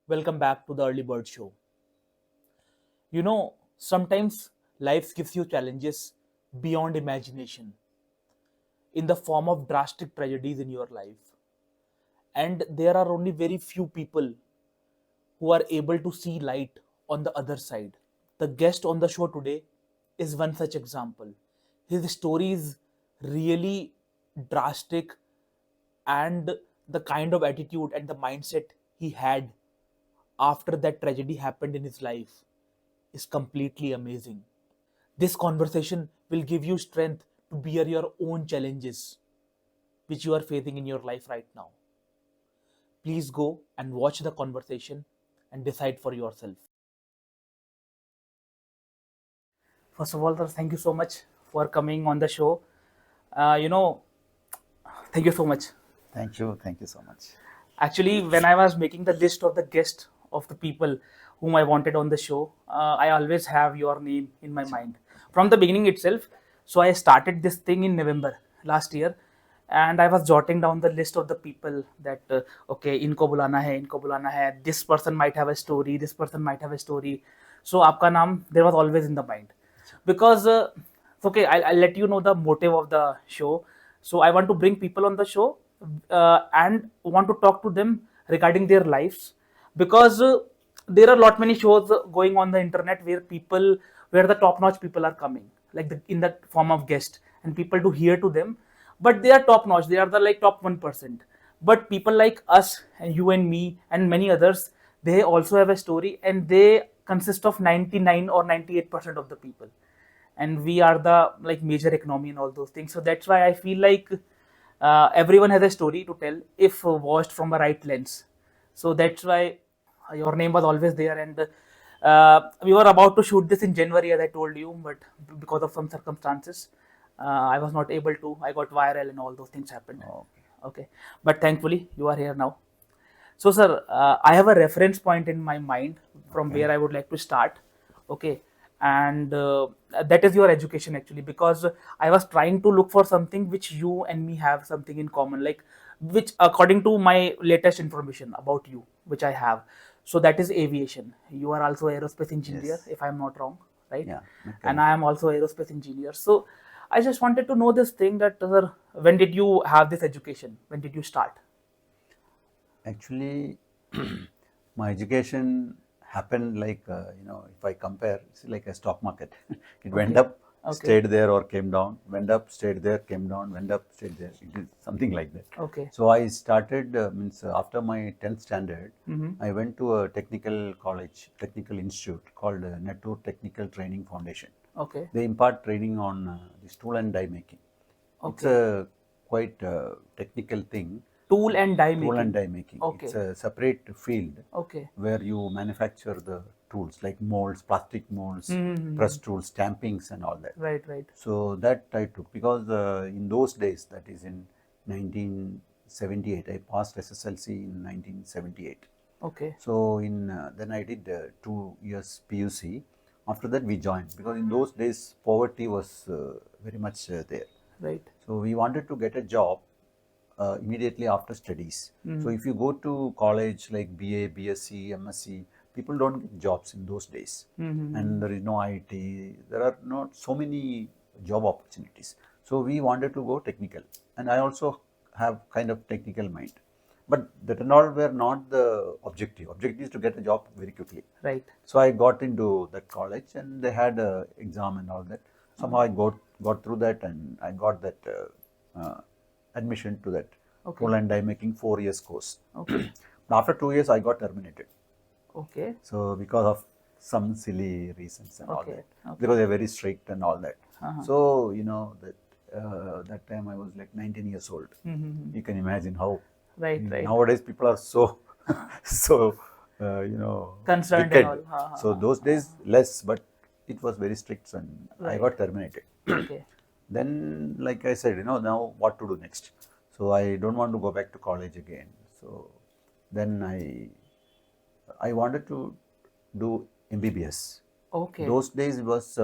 Welcome back to the Early Bird Show. Sometimes life gives you challenges beyond imagination in the form of drastic tragedies in your life. And there are only very few people who are able to see light on the other side. The guest on the show today is one such example. His story is really drastic, and the kind of attitude and the mindset he had after that tragedy happened in his life is completely amazing. This conversation will give you strength to bear your own challenges which you are facing in your life right now. Please go and watch the conversation and decide for yourself. First of all, sir, thank you so much for coming on the show. Uh, you know, Thank you so much. Thank you. Thank you so much. Actually, when I was making the list of the guests of the people whom I wanted on the show, I always have your name in my mind from the beginning itself. So I started this thing in November last year, and I was jotting down the list of the people that okay, इनको बुलाना है. This person might have a story. This person might have a story. So आपका नाम there was always in the mind because okay, I'll let you know the motive of the show. So I want to bring people on the show and want to talk to them regarding their lives because there are a lot many shows going on the internet where the top notch people are coming like in the form of guest and people to hear to them, but they are top notch, they are the like top 1%. But people like us and you and me and many others, they also have a story and they consist of 99 or 98% of the people, and we are the like major economy and all those things. So that's why I feel like everyone has a story to tell if watched from a right lens. So that's why your name was always there, and we were about to shoot this in January as I told you, but because of some circumstances I was not able to. I got viral and all those things happened. Okay. Okay, but thankfully you are here now. So, sir, I have a reference point in my mind from Okay. where I would like to start. Okay, and that is your education actually, because I was trying to look for something which you and me have something in common, like which, according to my latest information about you, which I have. So that is aviation. You are also aerospace engineer, Yes. if I'm not wrong, right? Yeah. And I Mechanical. am also aerospace engineer. So I just wanted to know this thing that, sir, when did you have this education? When did you start? Actually, my education happened like if I compare, it's like a stock market. It went Okay, up, okay, stayed there, or came down. Went up, stayed there, came down. Went up, stayed there. It is something like that. okay. So I started means after my 10th standard, Mm-hmm. I went to a technical college, technical institute called Network Technical Training Foundation. Okay, They impart training on this tool and die making. It's okay. a quite technical thing. Tool and die Tool and making. die making. It's Okay, a separate field okay. where you manufacture the tools like molds, plastic molds, Mm-hmm. press tools, stampings, and all that. Right, right. So that I took because in those days, that is in 1978, I passed SSLC in 1978. Okay, So in then I did 2 years PUC. After that we joined because in those days poverty was very much there. right. So we wanted to get a job immediately after studies. So Mm-hmm. if you go to college like BA, BSc, MSc, people don't get jobs in those days, Mm-hmm. and there is no IT. There are not so many job opportunities. So we wanted to go technical, and I also have kind of technical mind. But that and all were not the objective. Objective is to get a job very quickly. Right. So I got into that college, and they had a exam and all that. Somehow I got through that, and I got that admission to that Okay, tool and die making 4 years course. okay, But after 2 years, I got terminated. okay, So because of some silly reasons and all okay, that, okay. because they're very strict and all that. Uh-huh. So that that time I was like 19 years old. Mm-hmm. You can imagine how Right, right. nowadays people are so so Concerned and all. wicked. Ha, ha, So ha. those days less, but it was very strict, and I Right. got terminated. Okay, Then, like I said, now what to do next? So I don't want to go back to college again. So then I wanted to do MBBS. okay. Those days it was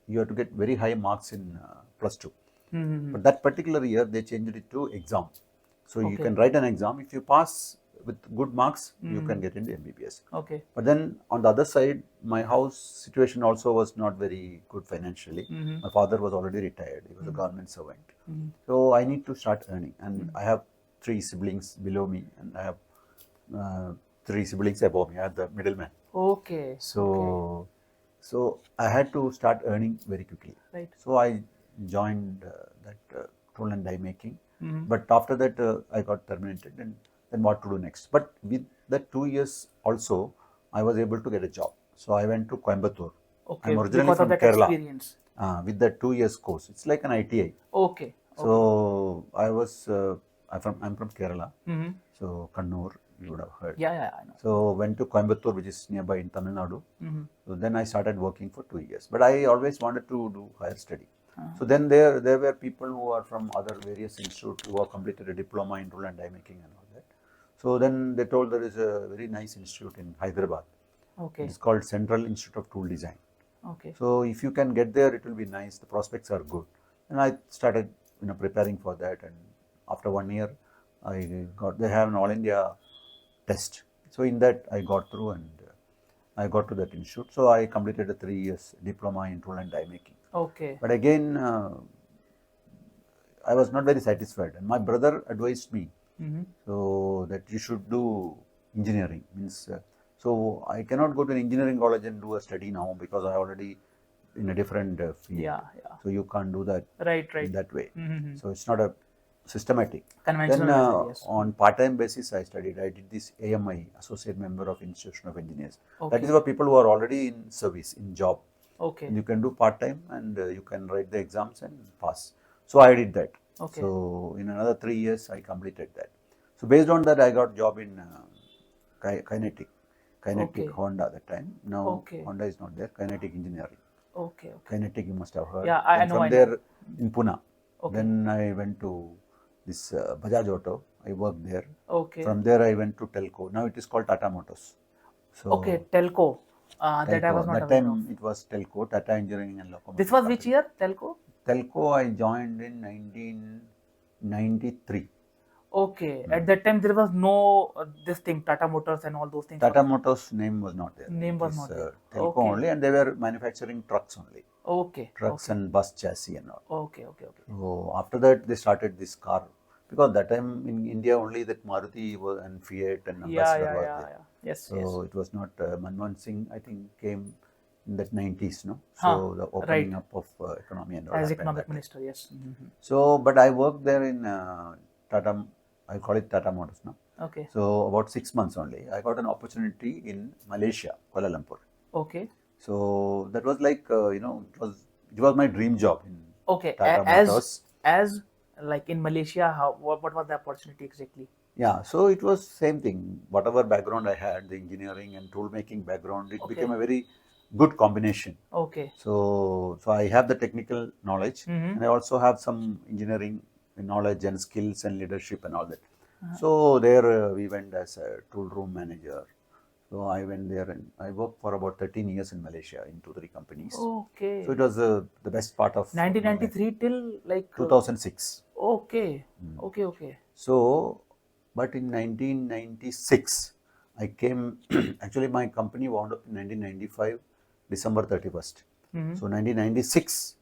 you have to get very high marks in +2. Mm-hmm. But that particular year they changed it to exam. So you Okay, can write an exam. If you pass with good marks you can get into MBBS. Okay. But then on the other side, my house situation also was not very good financially. My father was already retired; he was a government servant. So I need to start earning, and I have 3 siblings below me, and I have 3 siblings above me. I have the middleman. Okay. So I had to start earning very quickly. Right. So I joined that tool and die making. But after that, I got terminated, and then what to do next? But with that 2 years also, I was able to get a job. So I went to Coimbatore. Okay. I'm originally Because of from that Kerala. experience. With that 2 years course, it's like an ITI. Okay. So I was I'm from Kerala. So Kannur, you would have heard. Yeah, I know. So went to Coimbatore, which is nearby in Tamil Nadu. So then I started working for 2 years. But I always wanted to do higher study. So then there were people who are from other various institutes who have completed a diploma in tool and die making and all that. So then they told there is a very nice institute in Hyderabad. Okay. It's called Central Institute of Tool Design. Okay. So if you can get there, it will be nice. The prospects are good. And I started, preparing for that. And after 1 year, they have an all India test. So in that I got through, and I got to that institute. So I completed a 3 years diploma in tool and die making. Okay. But again, I was not very satisfied, and my brother advised me so that you should do engineering. Means so I cannot go to an engineering college and do a study now because I already in a different field. Yeah. So you can't do that Right. in that way. So it's not a systematic. Conventional Then method, yes. on part-time basis I studied. I did this AMI, Associate Member of Institution of Engineers. That Okay. is for people who are already in service, in job. Okay. You can do part-time, and you can write the exams and pass. So I did that. Okay. So in another 3 years I completed that. So based on that I got job in Kinetic Okay. Honda that time. Now Okay. Honda is not there. Kinetic Engineering. Okay. Kinetic, you must have heard. Yeah, I Then know, from I know. there in Pune. Okay. Then I went to this Bajaj Auto. I worked there. Okay. From there I went to Telco. Now it is called Tata Motors. So Okay. Telco. That I was not that aware time of. it was Telco, Tata Engineering and Locomotive. This was which year? Telco. Telco I joined in 1993. Okay. At that time there was no this thing Tata Motors and all those things. Tata Motors name was not there. Name It was is, not there. Telco Okay. only, and they were manufacturing trucks only. Okay. Trucks Okay. and bus chassis and all. Okay. Okay. Okay. So after that they started this car, because that time in India only that Maruti was, and Fiat and Ambassador was there. Yeah. Yes. So Yes. it was not Manmohan Singh, I think, came in that 90s, no? So the opening right. up of economy and all As happened economic that time. minister. Yes. So, but I worked there in Tata, I call it Tata Motors now. Okay. So about 6 months only, I got an opportunity in Malaysia, Kuala Lumpur. Okay. So that was like it was my dream job in Okay. Tata Motors. As like in Malaysia, what was the opportunity exactly? Yeah, so it was same thing. Whatever background I had, the engineering and tool making background, it became a very good combination. Okay. So I have the technical knowledge, and I also have some engineering knowledge and skills and leadership and all that. So there we went as a tool room manager. So I went there and I worked for about 13 years in Malaysia in 2-3 companies. Okay. So it was the best part of 1993 till like 2006. Okay. Okay. So, but in 1996, I came, actually my company wound up in 1995, December 31st. So 1996,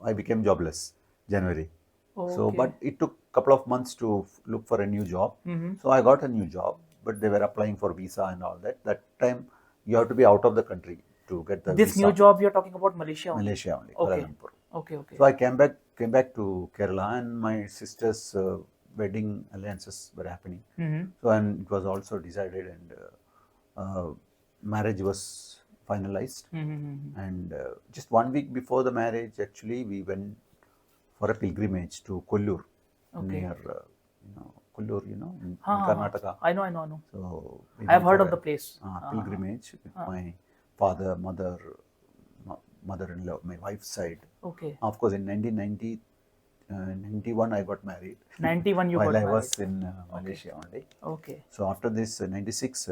I became jobless, January. So, but it took a couple of months to look for a new job. So I got a new job, but they were applying for visa and all that. That time, you have to be out of the country to get the This visa. new job you're talking about Malaysia only? Malaysia only, Kuala Okay. Lumpur. Okay. So I came back to Kerala, and my sister's wedding alliances were happening. So and it was also decided, and marriage was finalized. And just 1 week before the marriage, actually, we went for a pilgrimage to Kollur, near Kollur, in Karnataka. I know. So we I have went heard for of the place. pilgrimage with my father, mother-in-law, my wife's side. Okay. Of course, in 1991 I got married. 91 you while got I married. was in Malaysia only. Okay. So after this 96,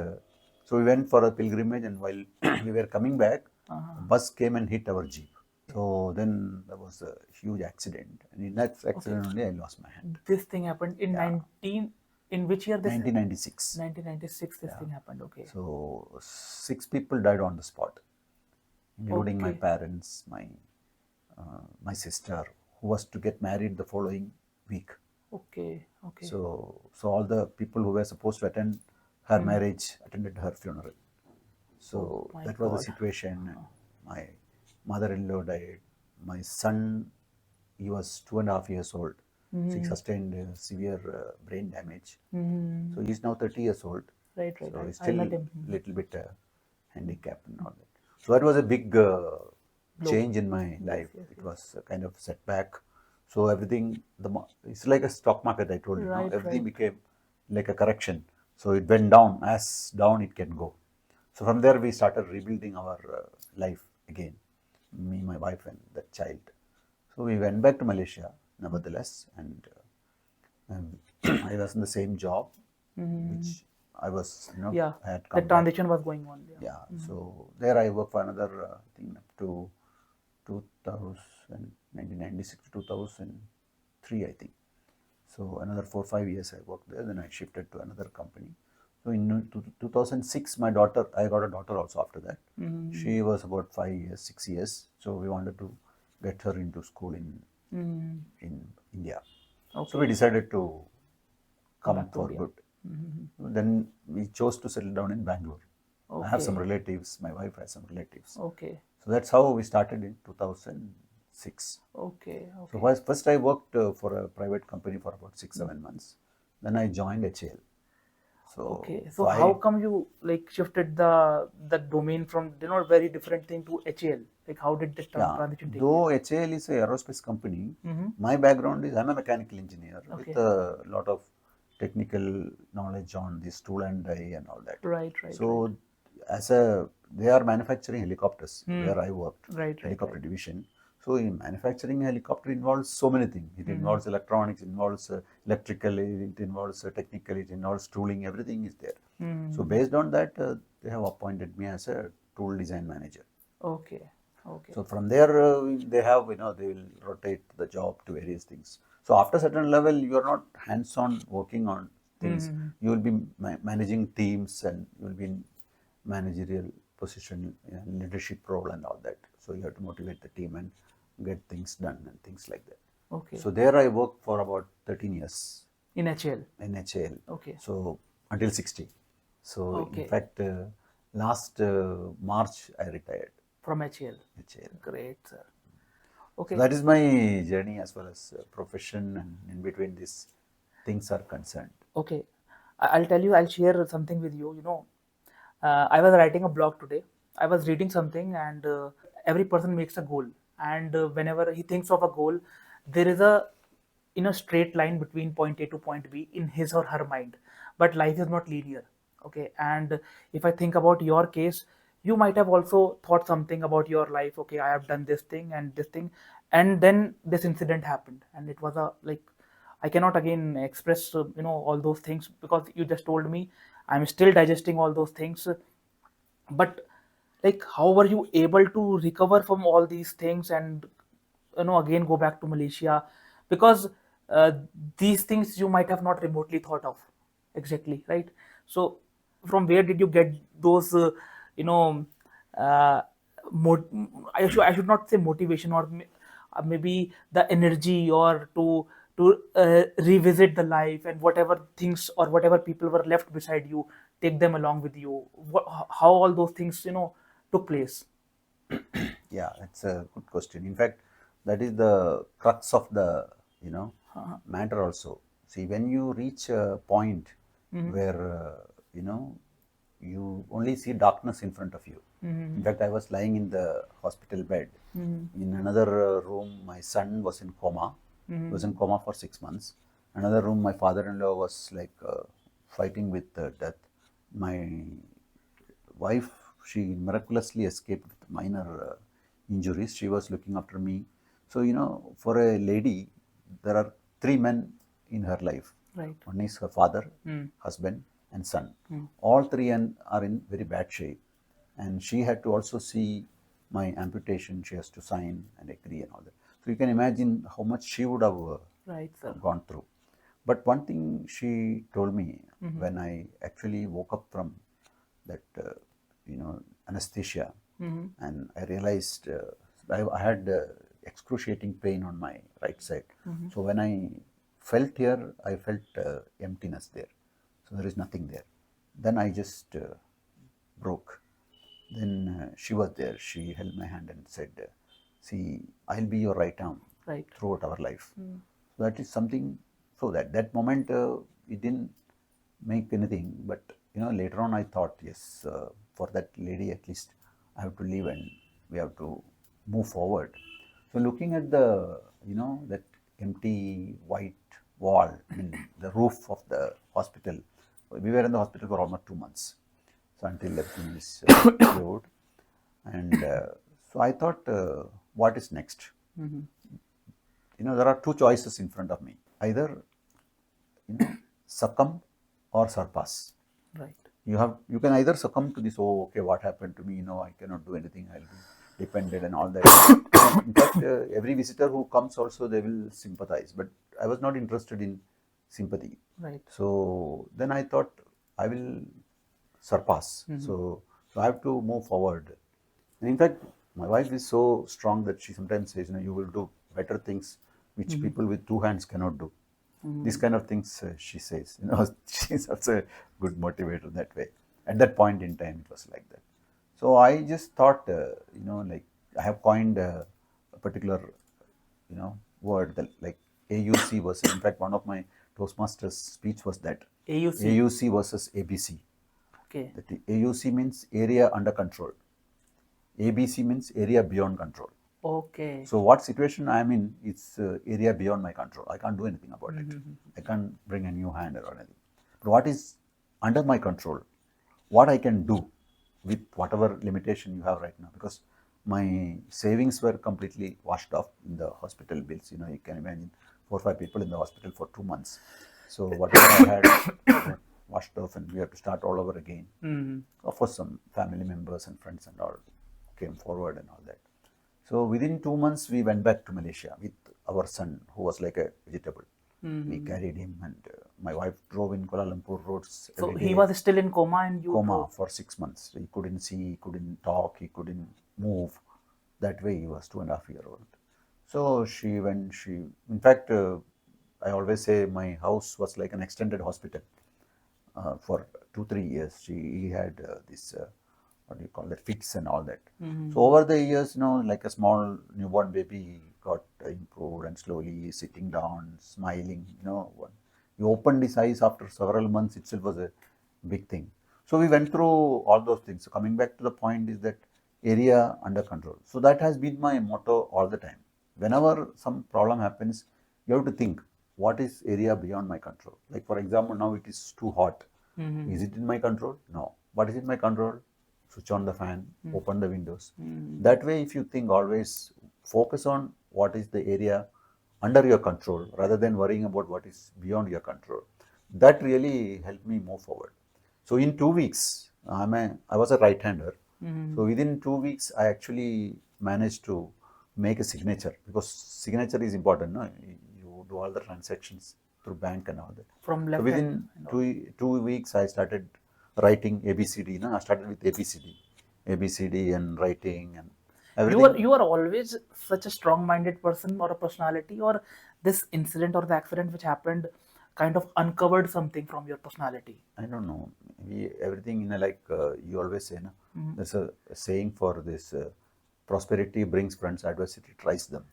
so we went for a pilgrimage, and while we were coming back, a bus came and hit our jeep. So then there was a huge accident, and in that accident only I lost my hand. This thing happened in 19 In which year this? 1996. 1996. This thing happened. Okay. So 6 people died on the spot, including my Okay. parents, my sister, who was to get married the following week. Okay. Okay. So all the people who were supposed to attend her marriage attended her funeral. So my that was the God. situation. My mother-in-law died. My son, he was 2.5 years old. So he sustained severe brain damage. So he's now 30 years old. Right. So he's I still met him. little bit handicapped and all that. So that was a big change in my life. It was a kind of setback. So everything, it's like a stock market. I told you, Right. everything became like a correction. So it went down as down it can go. So from there we started rebuilding our life again, me, my wife, and the child. So we went back to Malaysia, nevertheless, and I was in the same job, which I was, Yeah. I had The come back. transition was going on. Yeah. Yeah, so there I worked for another, I think up to 2000, 1996 to 2003, I think. So another 4 5 years I worked there. Then I shifted to another company. So in 2006, my daughter, I got a daughter also after that. She was about 5 years, 6 years. So we wanted to get her into school in India. So we decided to come for good. Then we chose to settle down in Bangalore. I have some Okay. relatives. My wife has some relatives. Okay. So that's how we started in 2006. Okay. So Okay. first I worked for a private company for about 6 7 months. Then I joined HAL. So Okay. So how come you like shifted the domain from very different thing to HAL? Like how did this transition take place? though HAL is a aerospace company, my background is I'm a mechanical engineer with a lot of technical knowledge on this tool and die and all that. Right. So they are manufacturing helicopters where I worked, Right. helicopter division. So in manufacturing a helicopter involves so many things. It involves electronics, it involves electrical, it involves technical, it involves tooling, everything is there. So based on that, they have appointed me as a tool design manager. Okay. Okay. So from there, they have, they will rotate the job to various things. So after certain level, you are not hands-on working on things. You will be managing teams and you will be in managerial position, leadership role and all that. So you have to motivate the team and get things done and things like that. Okay. So there I worked for about 13 years In HAL. in HAL. Okay. So until 60. So Okay. in fact, last March I retired. From HAL. HAL. Great, sir. So Okay. that is my journey as well as profession, and in between these things are concerned. Okay. I'll tell you, I'll share something with you. I was writing a blog today. I was reading something, and every person makes a goal. And whenever he thinks of a goal, there is a straight line between point A to point B in his or her mind. But life is not linear. Okay. And if I think about your case, you might have also thought something about your life. Okay, I have done this thing and this thing, and then this incident happened, and it was a like I cannot again express all those things because you just told me. I'm still digesting all those things, but like how were you able to recover from all these things and again go back to Malaysia, because uh, these things you might have not remotely thought of exactly, right? So from where did you get those you know uh, mo- I should not say motivation, or maybe the energy, or to revisit the life, and whatever things or whatever people were left beside you, take them along with you. How all those things took place? Yeah, that's a good question. In fact, that is the crux of the matter also. See, when you reach a point where you only see darkness in front of you. In fact, I was lying in the hospital bed. In another room, my son was in coma. He was in coma for 6 months. Another room, my father-in-law was like fighting with death. My wife, she miraculously escaped with minor injuries. She was looking after me. So, for a lady, there are three men in her life. Right. One is her father, husband, and son. All three are in very bad shape. And she had to also see my amputation. She has to sign and agree and all that. So you can imagine how much she would have Right, sir. gone through. But one thing she told me when I actually woke up from that, anesthesia, and I realized I had excruciating pain on my right side. So when I felt here, I felt emptiness there. So there is nothing there. Then I just broke. Then she was there. She held my hand and said, "See, I'll be your right arm Right. throughout our life." So that is something. So that moment it didn't make anything, but later on I thought, yes, for that lady at least I have to live and we have to move forward. So looking at the that empty white wall, I mean the roof of the hospital. We were in the hospital for almost 2 months, so until everything is cured. And so I thought, what is next? There are two choices in front of me: either succumb or surpass. Right. You can either succumb to this, oh okay, what happened to me, I cannot do anything, I'll be dependent and all that. In fact, every visitor who comes also, they will sympathize, but I was not interested in sympathy. Right. So then I thought I will surpass. So I have to move forward. And in fact, my wife is so strong that she sometimes says, you will do better things which people with two hands cannot do. These kind of things she says. She's also a good motivator that way. At that point in time, it was like that. So I just thought, like I have coined a particular, word that like AUC versus. In fact, one of my Toastmasters speech was that AUC. AUC versus ABC. Okay. That AUC means area under control. ABC means area beyond control. Okay. So what situation I am in is area beyond my control. I can't do anything about it. I can't bring a new hand or anything. But what is under my control, what I can do with whatever limitation you have right now, because my savings were completely washed off in the hospital bills. You can imagine 4 or 5 people in the hospital for 2 months. So whatever I had got washed off, and we have to start all over again. Of course, some family members and friends and all came forward and all that. So within 2 months, we went back to Malaysia with our son, who was like a vegetable. We carried him, and my wife drove in Kuala Lumpur roads So every day. he was still in coma, and you Coma drove. for 6 months. He couldn't see, he couldn't talk, he couldn't move. That way, he was 2.5 years old. So in fact, I always say my house was like an extended hospital. For 2-3 years, he had this, what do you call that, fits and all that. So over the years, like a small newborn baby got improved, and slowly sitting down, smiling. He opened his eyes after several months itself was a big thing. So we went through all those things. So coming back to the point is that area under control. So that has been my motto all the time. Whenever some problem happens, you have to think, what is area beyond my control? Like for example, now it is too hot. Is it in my control? No. What is in my control? Switch on the fan, open the windows. That way, if you think, always focus on what is the area under your control rather than worrying about what is beyond your control. That really helped me move forward. So in 2 weeks, I was a right-hander. So within 2 weeks, I actually managed to make a signature, because signature is important. No? You do all the transactions through bank and all that. From So left within hand. 2 weeks, I started writing ABCD. I started with ABCD and writing and everything. You are always such a strong-minded person or a personality, or this incident or the accident which happened kind of uncovered something from your personality. I don't know. Everything like you always say, no? There's a saying for this: prosperity brings friends, adversity tries them.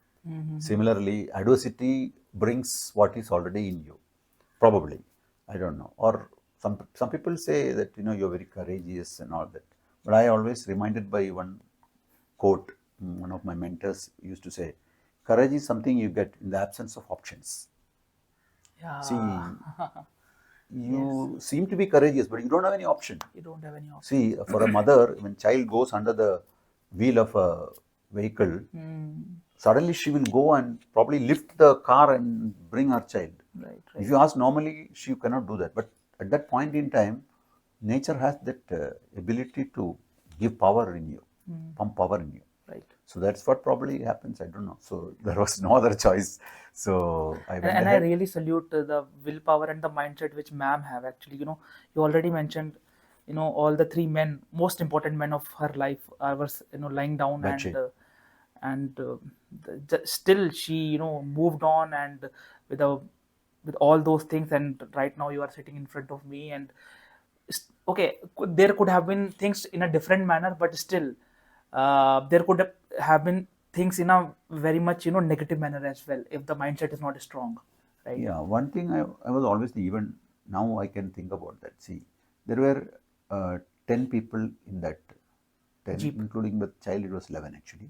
Similarly, adversity brings what is already in you. Probably, I don't know. Or some people say that you're very courageous and all that. But I always reminded by one quote. One of my mentors used to say, "Courage is something you get in the absence of options." See, Yeah. you seem to be courageous, but you don't have any option. You don't have any option. See, for a mother, when child goes under the wheel of a vehicle, suddenly she will go and probably lift the car and bring her child. Right. If you ask normally, she cannot do that. But at that point in time, nature has that ability to give power in you, pump power in you. Right. So that's what probably happens. I don't know. So there was no other choice. So I went And I ahead. really salute the willpower and the mindset which ma'am have actually. You already mentioned, all the three men, most important men of her life, was lying down, That's it. and still she moved on, and with a with all those things, and right now you are sitting in front of me, and okay, there could have been things in a different manner, but still there could have been things in a very much negative manner as well if the mindset is not strong, right? Yeah, one thing I was always, even now I can think about that. See, there were 10 people in that, 10, Jeep. including the child, it was 11 actually.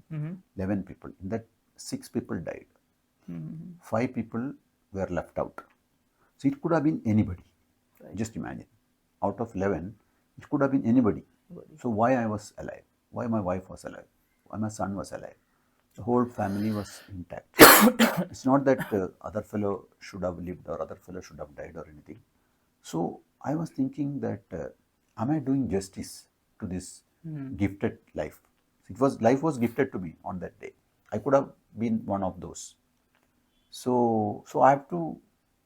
11 people. In that, 6 people died. 5 people were left out. So it could have been anybody. Right. Just imagine. Out of 11, it could have been anybody. So why I was alive? Why my wife was alive? Why my son was alive? The whole family was intact. It's not that other fellow should have lived or other fellow should have died or anything. So I was thinking that am I doing justice to this gifted life? Life was gifted to me on that day. I could have been one of those. So I have to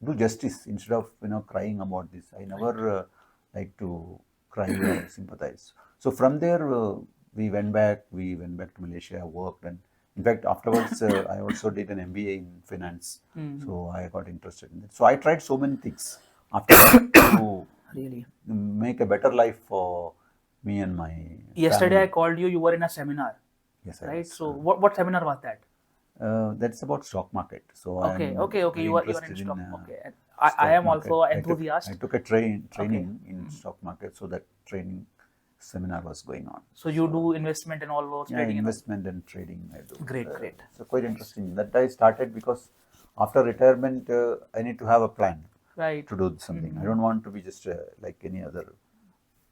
do justice instead of crying about this. I never like to cry or sympathize. So from there we went back. We went back to Malaysia, worked, and in fact afterwards I also did an MBA in finance. So I got interested in it. So I tried so many things after that to Really. make a better life for me and my Yesterday I family. called you. You were in a seminar, Yes, I right? was. So what seminar was that? That's about stock market. So Okay, I'm okay, okay. very You are in interested in stock. Okay, and I stock am market. also an I enthusiast. took a Okay. training in stock market. So that training seminar was going on. So you do investment and all those Yeah, trading and all. investment and trading I do. Great, great. So quite Nice. interesting. That I started because after retirement I need to have a plan Right. to do something. I don't want to be just like any other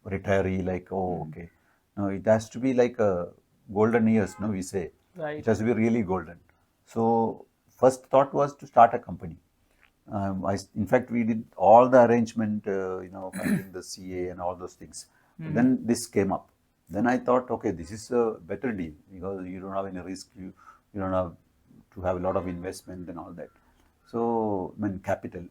retiree, like, oh, okay. No, it has to be like a golden years, no, we say. Right. It has to be really golden. So first thought was to start a company. In fact, we did all the arrangement, finding the CA and all those things. But then this came up. Then I thought, okay, this is a better deal because you don't have any risk. You don't have to have a lot of investment and all that. So, I mean, capital.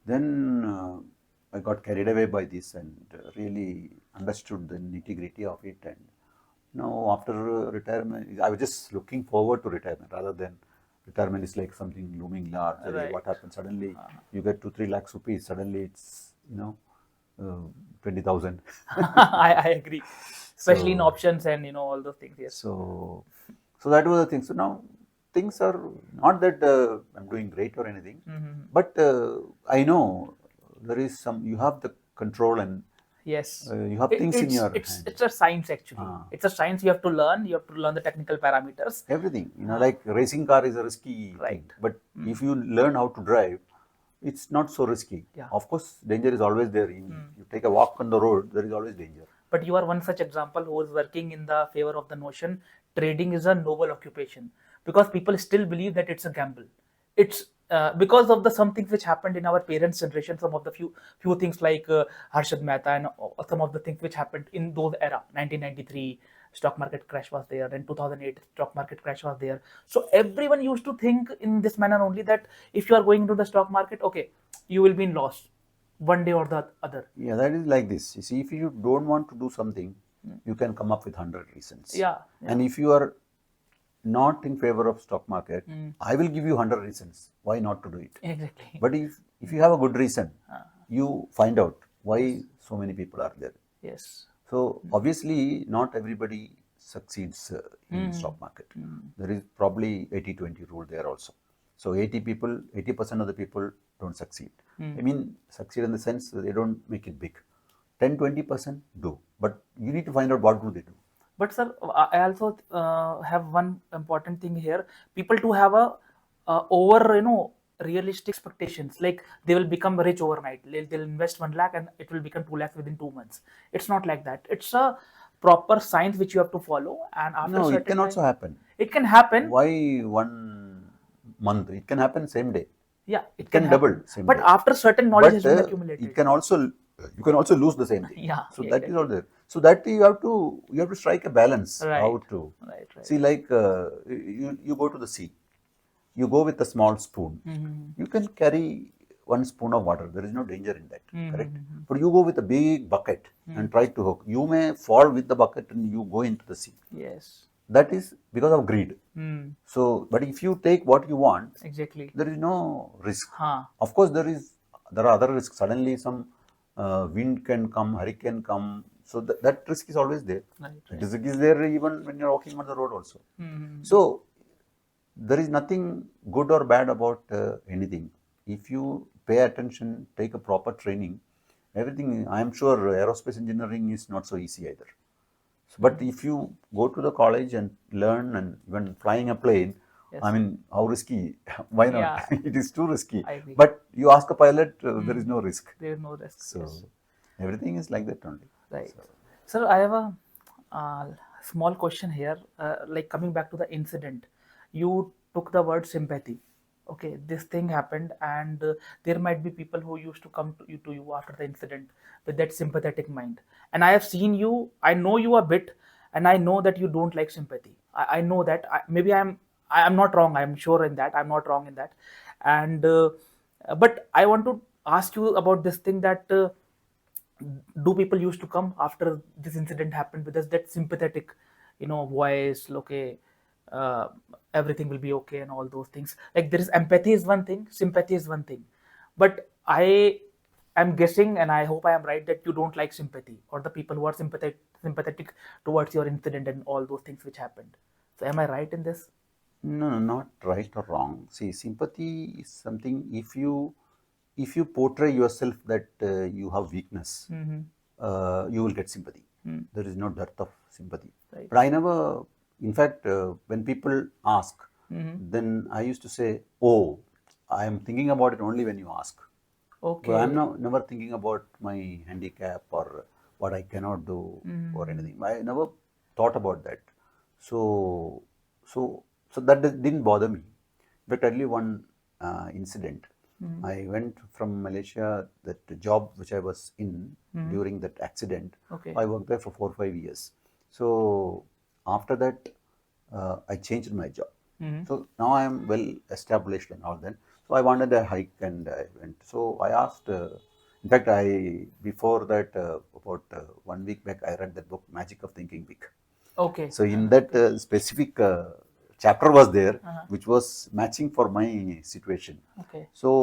Then I got carried away by this and really understood the nitty gritty of it. And now, after retirement, I was just looking forward to retirement rather than retirement is like something looming large. Right. What happens suddenly? You get 2-3 lakhs rupees. Suddenly, it's 20,000. I agree, especially in So options and all those things. Yes. so, so that was the thing. So now things are not that I'm doing great or anything, but I know there is some. You have the control and Yes. you have things in your It's hand. it's a science actually. It's a science you have to learn. You have to learn the technical parameters. Everything, like racing car is a risky Right. thing, but if you learn how to drive, it's not so risky. Yeah. Of course, danger is always there. You take a walk on the road, there is always danger. But you are one such example who is working in the favor of the notion trading is a noble occupation, because people still believe that it's a gamble. It's because of the some things which happened in our parents' generation. Some of the few things like Harshad Mehta and some of the things which happened in those era. 1993 stock market crash was there, then 2008 stock market crash was there. So everyone used to think in this manner only, that if you are going into the stock market, okay, you will be in loss one day or the other. Yeah, that is like this. You see, if you don't want to do something, you can come up with 100 reasons. Yeah. And if you are not in favor of stock market, I will give you 100 reasons why not to do it. Exactly. But if you have a good reason, you find out why so many people are there. Yes. So obviously, not everybody succeeds in stock market. There is probably 80-20 rule there also. So 80% of the people don't succeed. I mean, succeed in the sense that they don't make it big. 10-20% do, but you need to find out what do they do. But sir, I also have one important thing here. People to have a over realistic expectations, like they will become rich overnight. They'll invest 1 lakh and it will become 2 lakhs within 2 months. It's not like that. It's a proper science which you have to follow, and after No, it certain can time, also happen. it can happen. Why 1 month? It can happen same day. Yeah, It can double same but day. after certain knowledge But has been accumulated. it can also you can also lose the same day. Yeah, So yeah, that is all exactly. there. So that you have to strike a balance. Right. How to Right. Right. see, like you go to the sea, you go with a small spoon. Mm-hmm. You can carry one spoon of water. There is no danger in that, correct? Mm-hmm. But you go with a big bucket and try to hook. You may fall with the bucket and you go into the sea. Yes. That is because of greed. Mm. So, but if you take what you want, Exactly. there is no risk. Huh. Of course, there are other risks. Suddenly, some wind can come, hurricane come. So that risk is always there. Right. That Right. risk is there even when you're walking on the road also. Mm-hmm. So there is nothing good or bad about anything. If you pay attention, take a proper training, everything. I am sure aerospace engineering is not so easy either. So, but if you go to the college and learn, and even flying a plane, I Yes. mean, how risky? Why not? Yeah. It is too risky. I agree. But you ask a pilot, there is no risk. There is no risk. So Yes. everything is like that only. Right. So, Sir, I have a small question here. Like coming back to the incident, you took the word sympathy. Okay, this thing happened, and there might be people who used to come to you after the incident with that sympathetic mind. And I have seen you. I know you a bit, and I know that you don't like sympathy. I know that. Maybe I'm not wrong. I'm sure in that. I'm not wrong in that. And but I want to ask you about this thing that. Do people used to come after this incident happened with us that sympathetic voice, okay, uh, everything will be okay and all those things, like there is empathy is one thing, sympathy is one thing, but I am guessing, and I hope I am right, that you don't like sympathy or the people who are sympathetic towards your incident and all those things which happened. So am I right in this? no, no, not right or wrong. See, sympathy is something. If you portray yourself that you have weakness, Mm-hmm. you will get sympathy. Mm. There is no dearth of sympathy. Right. But I never, in fact, when people ask, Mm-hmm. then I used to say, "Oh, I am thinking about it only when you ask." But I'm Okay. never thinking about my handicap or what I cannot do or Mm-hmm. anything. I never thought about that. So, so that didn't bother me. But tell you one incident. Mm-hmm. I went from Malaysia, that job which I was in Mm-hmm. during that accident. Okay. I worked there for 4 or 5 years. So after that, I changed my job. Mm-hmm. So now I am well established and all that. So I wanted a hike and I went. So I asked. In fact, I before that about 1 week back, I read that book, Magic of Thinking Big. Okay. So in that Okay. specific chapter was there, Uh-huh. which was matching for my situation. Okay. So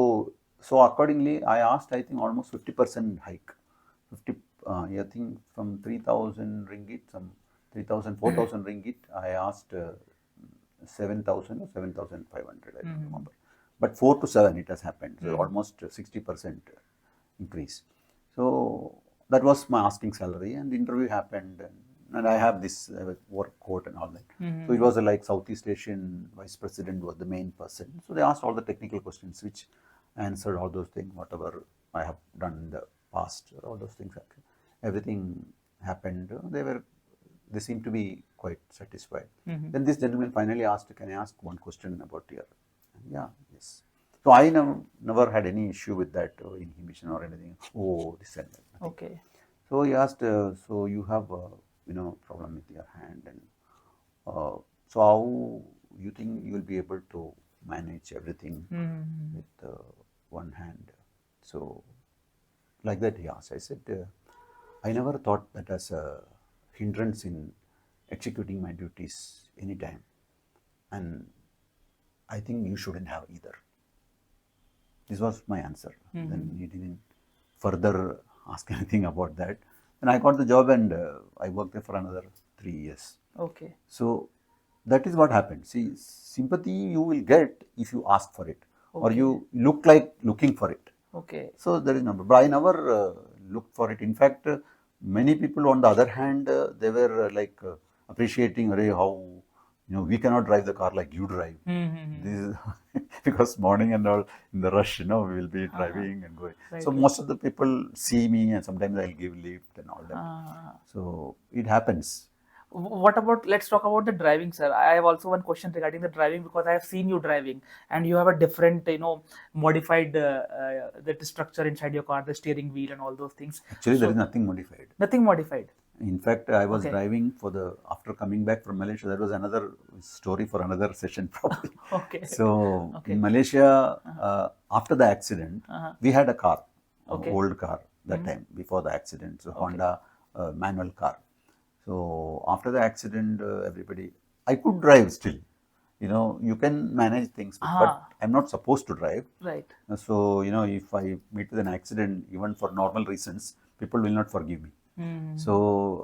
accordingly, I asked, I think almost 50% hike, 50. I think from 3,000 ringgit, some 3,000, 4,000 ringgit. I asked 7,000 or 7,500. I don't remember, but 4 to 7 it has happened. So almost 60% increase. So that was my asking salary, and the interview happened, and I have this work coat and all that. So it was like Southeast Asian vice president was the main person. So they asked all the technical questions, which I answered all those things, whatever I have done in the past, all those things. Everything happened. They seemed to be quite satisfied. Then this gentleman finally asked, "Can I ask one question about your?" Yeah, yes. So I never had any issue with that inhibition or anything. Oh, this and that. Nothing. Okay. So he asked, "So you have problem with your hand, and so how you think you will be able to manage everything with one hand?" So like that he asked. I said, "I never thought that as a hindrance in executing my duties anytime, and I think you shouldn't have either." This was my answer. Then he didn't further ask anything about that. And I got the job, and I worked there for another 3 years. Okay. So that is what happened. See, sympathy you will get if you ask for it, or Okay. you look like looking for it. Okay. So there is no, but I never looked for it. In fact, many people on the other hand, they were appreciating, "Arey, how we cannot drive the car like you drive." This is because morning and all in the rush, we will be driving and going. Right. So most of the people see me, and sometimes I'll give lift and all that. So it happens. What about, let's talk about the driving, sir. I have also one question regarding the driving, because I have seen you driving and you have a different, modified the structure inside your car, the steering wheel and all those things. Actually, there is So nothing modified. nothing modified. In fact, I was Okay. driving after coming back from Malaysia. That was another story for another session probably. Okay. So in Okay. Malaysia, after the accident, Uh-huh. we had a car, Okay. old car that time before the accident. So Honda manual car. So after the accident, I could drive still. You can manage things with, but Ah, I'm not supposed to drive. right. So, if I meet with an accident, even for normal reasons, people will not forgive me. So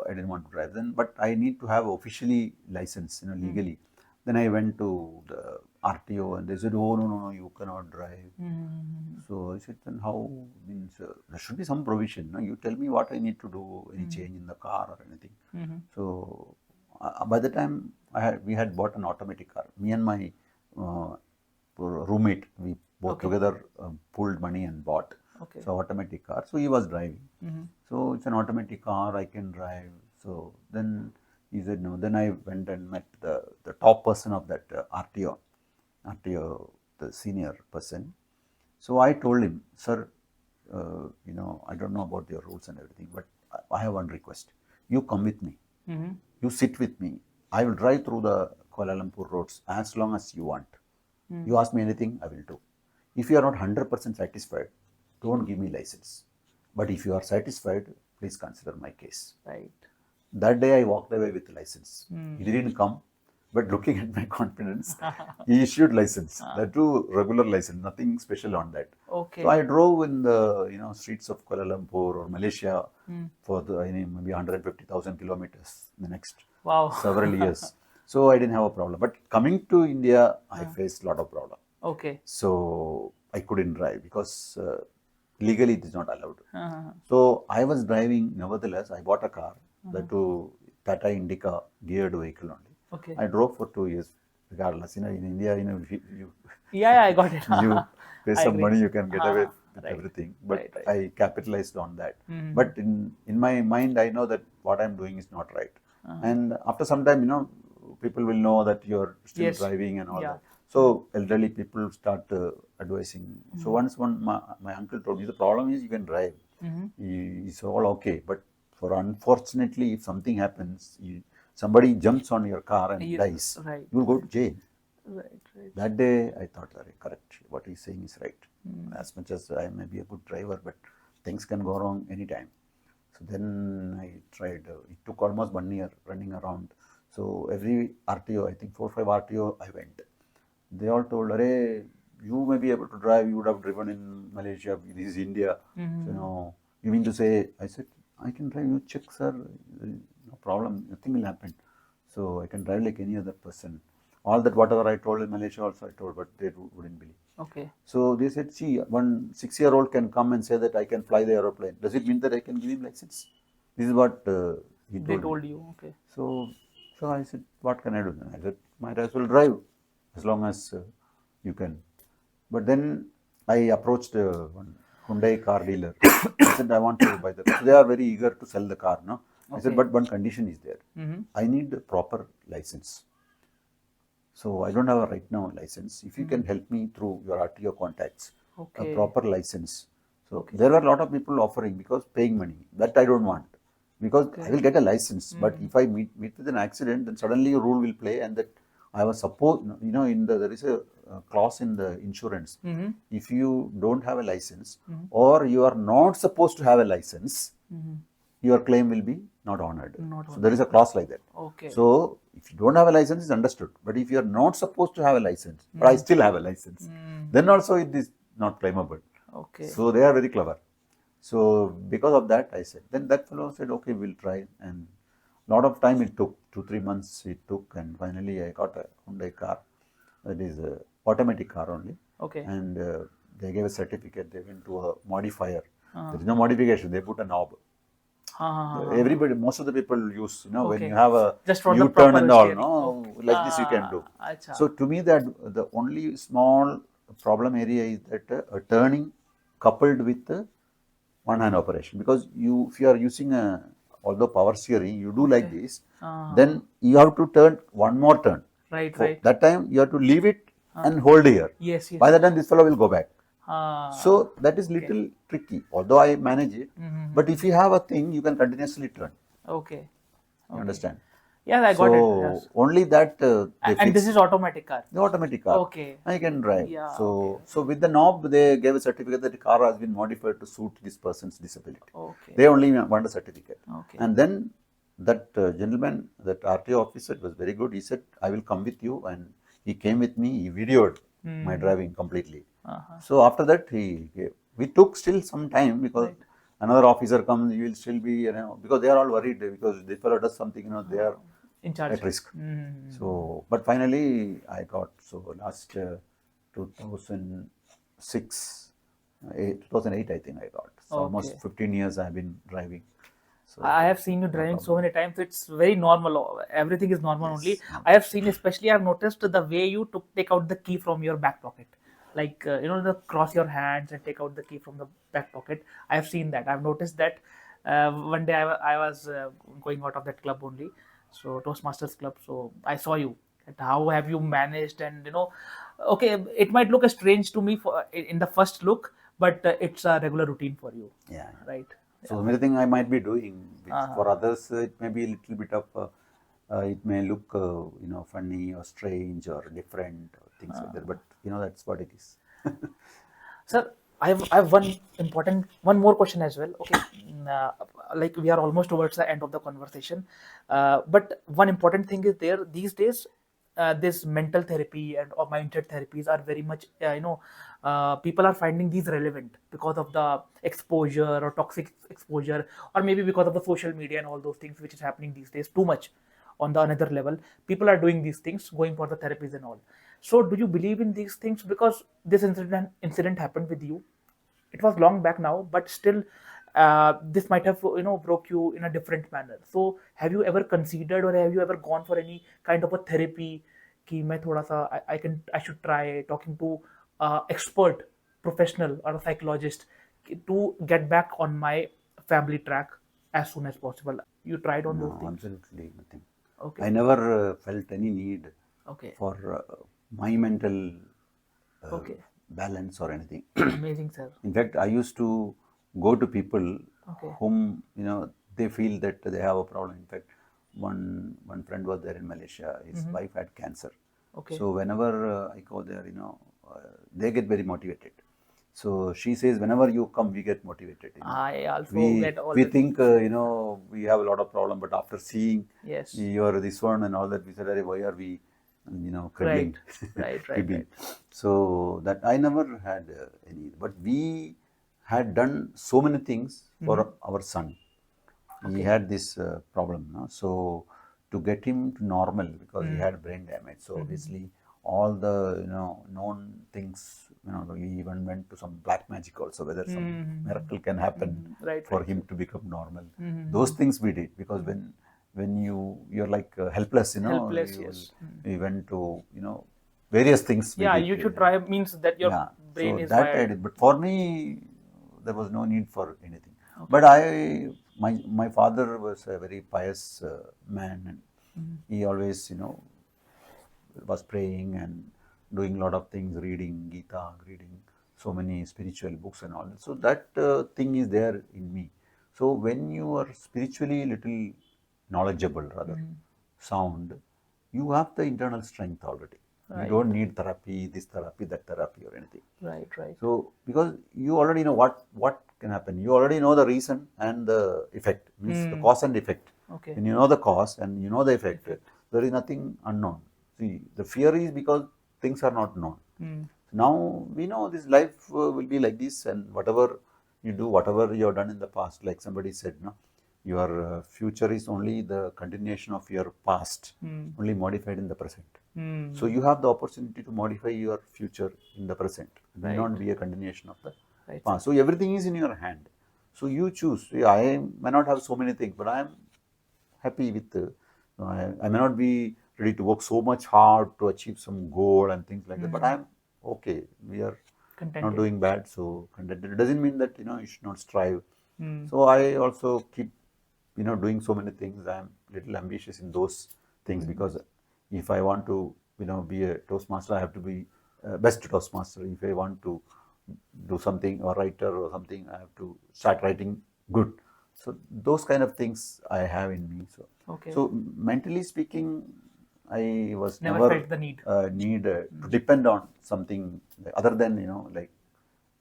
I didn't want to drive then, but I need to have officially license, legally. Then I went to the RTO and they said, oh, no, no, no, you cannot drive. So I said, then how? Means there should be some provision. No? You tell me what I need to do, any change in the car or anything. So by the time we had bought an automatic car. Me and my uh, roommate, we both Okay. together pulled money and bought. Okay. So automatic car. So he was driving. So it's an automatic car, I can drive. So then he said no. Then I went and met the top person of that RTO, the senior person. So I told him, sir, I don't know about your rules and everything, but I have one request. You come with me. You sit with me. I will drive through the Kuala Lumpur roads as long as you want. You ask me anything, I will do. If you are not 100% satisfied, don't give me license. But if you are satisfied, please consider my case. Right. That day I walked away with license. He didn't come, but looking at my confidence, he issued license. That too regular license, nothing special on that. Okay. So I drove in the streets of Kuala Lumpur or Malaysia for maybe 150,000 kilometers in the next Wow. several years. So I didn't have a problem. But coming to India, I faced a lot of problem. Okay. So I couldn't drive because legally it is not allowed. Uh-huh. So I was driving, nevertheless, I bought a car, that to Tata Indica geared vehicle only. Okay. I drove for 2 years, regardless. In India, if you Yeah, I got it. you pay I some agree. money, you can get away with Right. everything. But Right, right. I capitalized on that. But in my mind, I know that what I'm doing is not right. And after some time, people will know that you're still Yes. driving and all Yeah. that. So elderly people start advising. So once my uncle told me, the problem is you can drive. It's all okay. But for unfortunately, if something happens, somebody jumps on your car and dies, Right. you will go to jail. Right. Right. That day I thought, correct, what he's saying is right. As much as I may be a good driver, but things can go wrong anytime. So then I tried. It took almost 1 year running around. So every RTO, I think 4 or 5 RTO, I went. They all told, "Arey, you may be able to drive. You would have driven in Malaysia. This is India. So, you mean to say?" I said, "I can drive. You check, sir. No problem. Nothing will happen. So I can drive like any other person." All that whatever I told in Malaysia also I told, but they wouldn't believe. Okay. So they said, see, one 6-year-old can come and say that I can fly the aeroplane. Does it mean that I can give him license? This is what he They told told me. you. Okay. So I said, what can I do then? I said, might as well drive as long as you can. But then I approached one Hyundai car dealer. I said, I want to buy the car. So they are very eager to sell the car. No? I said, but one condition is there. I need a proper license. So I don't have a right now license. If you can help me through your RTO contacts, a proper license. So there were a lot of people offering because paying money. That I don't want. Because I will get a license, but if I meet with an accident, then suddenly a rule will play, and that I was supposed, there is a clause in the insurance. If you don't have a license, or you are not supposed to have a license, your claim will be not honored. So there is a clause like that. Okay. So if you don't have a license, it's understood. But if you are not supposed to have a license, but I still have a license, then also it is not claimable. Okay. So they are very clever. So because of that, I said. Then that fellow said, okay, we'll try. And a lot of time it took, 2-3 months it took, and finally I got a Hyundai car. That is a automatic car only. Okay. And they gave a certificate. They went to a modifier. There is no modification. They put a knob. Everybody, most of the people use, when you have a U-turn and all, no, like this you can do. So to me, that the only small problem area is that a turning coupled with one-hand operation. Because if you are using although power steering, you do like this, then you have to turn one more turn. Right. Right. That time you have to leave it and hold here. Yes. Yes. By the time this fellow will go back. Ah. So that is little tricky, although I manage it. But if you have a thing, you can continuously turn. Okay. You Okay. understand? Yeah, I got it. So Yes. only that they And this fixed is automatic car. the automatic car. Okay. I can drive. Yeah. Okay. So with the knob, they gave a certificate that the car has been modified to suit this person's disability. Okay. They only want a certificate. Okay. And then that gentleman, that RTO officer, was very good. He said, "I will come with you," and he came with me. He videoed my driving completely. Uh-huh. So after that, he gave. We took still some time because Right. another officer comes. You will still be, because they are all worried because this fellow does something. They are In charge. at risk. So, but finally, I got. So last 2006, 2008, I think I got. So almost Okay. 15 years I have been driving. So I have seen you no driving so problem. many times. It's very normal. Everything is normal only. Yes. I have seen, especially, I've noticed the way you take out the key from your back pocket, like the cross your hands and take out the key from the back pocket. I have seen that. I've noticed that. One day I was going out of that club only, so Toastmasters club. So I saw you. And how have you managed? And okay, it might look strange to me in the first look, but it's a regular routine for you, Yeah. right? So many things I might be doing, which for Uh-huh. others it may be a little bit of, it may look, funny or strange or different or things like that. But that's what it is. Sir, I have one more question as well. Okay, like we are almost towards the end of the conversation, but one important thing is there these days. This mental therapy and or mindset therapies are very much people are finding these relevant because of the exposure or toxic exposure, or maybe because of the social media and all those things which is happening these days too much on the another level. People are doing these things, going for the therapies and all. So do you believe in these things? Because this incident happened with you, it was long back now, but still this might have broke you in a different manner. So have you ever considered or have you ever gone for any kind of a therapy कि मैं थोड़ा सा I should try talking to expert professional or a psychologist to get back on my family track as soon as possible? You tried on those No, things? absolutely nothing. I Okay. never felt any need Okay. for my mental Okay. balance or anything. Amazing, sir. In fact, I used to go to people Okay. whom they feel that they have a problem. In fact, one friend was there in Malaysia. His wife had cancer. Okay. So whenever I go there, they get very motivated. So she says, whenever you come, we get motivated. I also We get all we the think things. we have a lot of problem, but after seeing Yes. your this one and all that, we said, "Arey, why are we Right. cribbling, Right. Right. cribbling?" Right. So that I never had any, but we had done so many things for our son. He Okay. had this problem, no? So to get him to normal, because he had brain damage. So obviously all the known things, we even went to some black magic also, whether some miracle can happen Right. for Right, him sir. to become normal. Those things we did, because when you're like helpless, Helpless. Yes. we went to various things we Yeah. did. You should try means that your Yeah, brain so is that I wired. did. But for me, there was no need for anything. But Okay. my father was a very pious man, and he always, was praying and doing a lot of things, reading Gita, reading so many spiritual books and all. So that thing is there in me. So when you are spiritually little knowledgeable, rather sound, you have the internal strength already. You Right. don't need therapy, this therapy, that therapy, or anything. Right. Right. So because you already know what can happen, you already know the reason and the effect, means the cause and effect. Okay. When you know the cause and you know the effect, Effect. there is nothing unknown. See, the fear is because things are not known. Now we know this life will be like this, and whatever you do, whatever you have done in the past, like somebody said, no, your future is only the continuation of your past, only modified in the present. So you have the opportunity to modify your future in the present. It need Right. not be a continuation of the Right, sir. past. So everything is in your hand. So you choose. See, I may not have so many things, but I am happy with. I may not be ready to work so much hard to achieve some goal and things like that, but I am okay. We are not Contented. doing bad, so contented. It doesn't mean that you should not strive. So I also keep doing so many things. I am little ambitious in those things, because if I want to be a Toastmaster, I have to be best Toastmaster. If I want to do something or writer or something, I have to start writing good. So those kind of things I have in me. Okay. So mentally speaking, I was Never never felt the need. need to depend on something other than like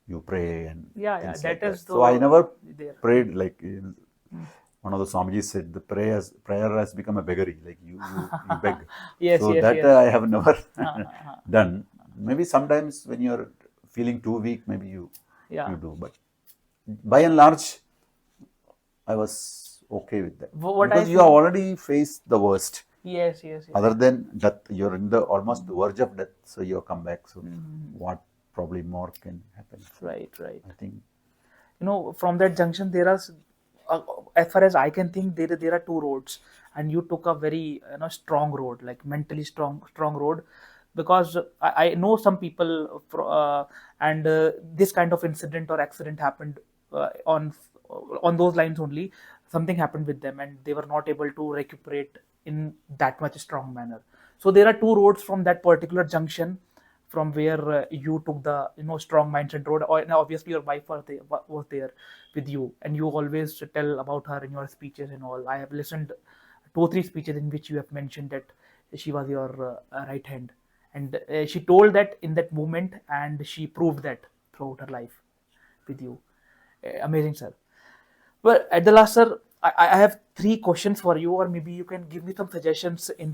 you pray and Yeah, things that like that. is So I never there. prayed like one of the Swamijis said, the prayer has become a beggary, like you beg. Yes, So yes, that yes. I have never Uh, done. Maybe sometimes when you're feeling too weak, maybe you yeah. do, but by and large, I was okay with that What I because you have feel. already faced the worst. Yes, yes, yes. Other than death, you're in the almost verge of death, so you come back. So what probably more can happen? So Right, right. I think From that junction there are uh, as far as I can think, there are two roads, and you took a very strong road, like mentally strong road, because I know some people and this kind of incident or accident happened on those lines only. Something happened with them and they were not able to recuperate in that much strong manner. So there are two roads from that particular junction, from where you took the strong mindset road. And obviously your wife was there with you, and you always tell about her in your speeches and all. I have listened 2 or 3 speeches in which you have mentioned that she was your right hand, and she told that in that moment, and she proved that throughout her life with you. Amazing, sir. Well, at the last, sir, I have 3 questions for you, or maybe you can give me some suggestions in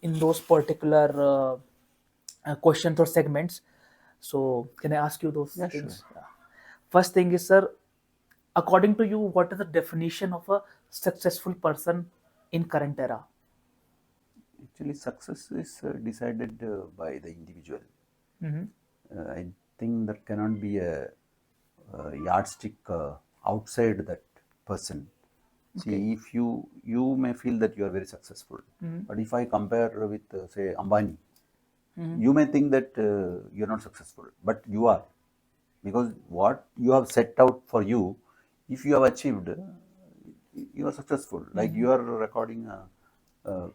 in those particular questions or segments. So, can I ask you those yeah, sure. things? First thing is, sir, according to you, what is the definition of a successful person in current era? Actually, success is decided by the individual. Mm-hmm. I think there cannot be a yardstick outside that person. Okay. See, if you may feel that you are very successful, but if I compare with say Ambani, you may think that you're not successful, but you are, because what you have set out for you, if you have achieved, you are successful. Like you are recording a